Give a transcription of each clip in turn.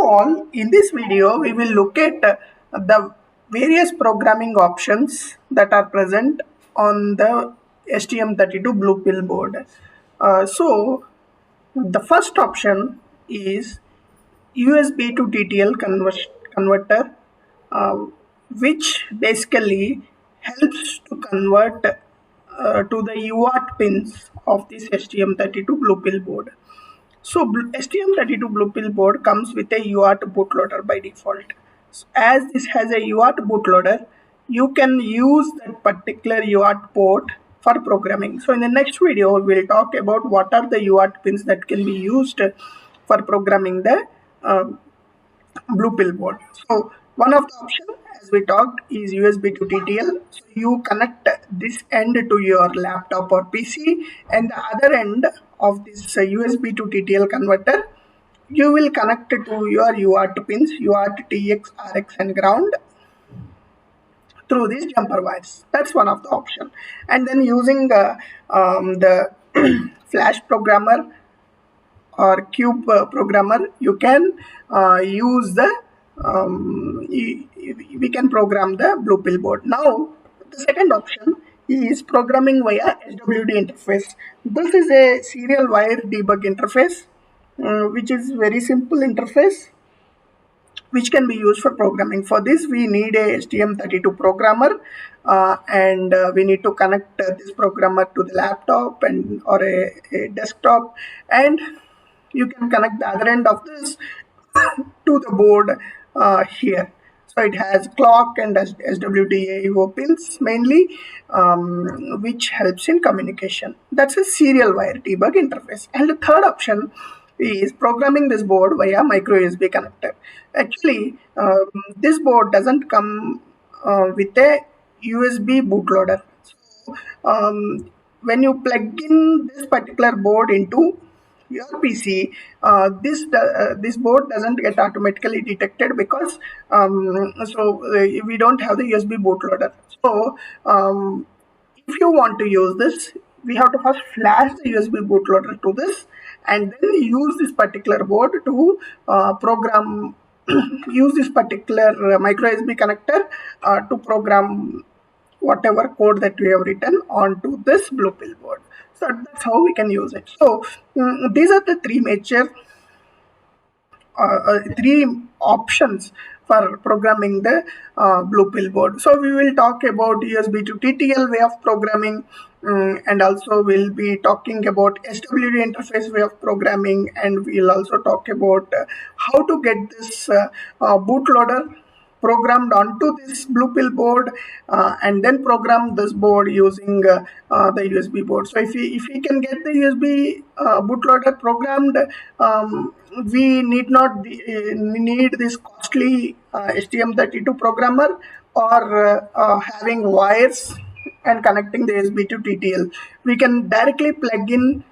all, in this video we will look at the various programming options that are present on the STM32 Blue Pill board. So the first option is USB to TTL converter, which basically helps to convert to the UART pins of this STM32 Blue Pill board. So STM32 Blue Pill board comes with a UART bootloader by default. So as this has a UART bootloader, you can use that particular UART port for programming. So in the next video, we will talk about what are the UART pins that can be used for programming the Blue Pill board. So one of the options, as we talked, is USB to TTL. So you connect this end to your laptop or PC, and the other end of this USB to TTL converter, you will connect it to your UART pins, UART, TX, RX, and ground through these jumper wires. That's one of the option. And then using the Flash programmer or Cube programmer, you can use the we can program the Blue Pill board. Now the second option is programming via SWD interface. This is a serial wire debug interface, which is very simple interface which can be used for programming. For this we need a STM32 programmer, and we need to connect this programmer to the laptop and or a desktop, and you can connect the other end of this to the board here. So it has clock and SWD pins mainly, which helps in communication. That's a serial wire debug interface. And the third option is programming this board via micro USB connector. Actually, this board doesn't come with a USB bootloader. So when you plug in this particular board into your PC, this board doesn't get automatically detected because we don't have the USB bootloader. So if you want to use this, we have to first flash the USB bootloader to this and then use this particular board to program use this particular micro USB connector to program whatever code that we have written onto this Blue Pill board. So that's how we can use it. So these are the three major three options for programming the Blue Pill board. So we will talk about USB to TTL way of programming, and also we'll be talking about SWD interface way of programming, and we'll also talk about how to get this bootloader programmed onto this Blue Pill board, and then program this board using the USB board. So if we can get the USB bootloader programmed, we need not need this costly STM32 programmer or having wires and connecting the USB to TTL. We can directly plug in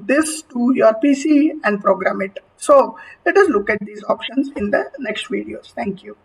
this to your PC and program it. So let us look at these options in the next videos. Thank you.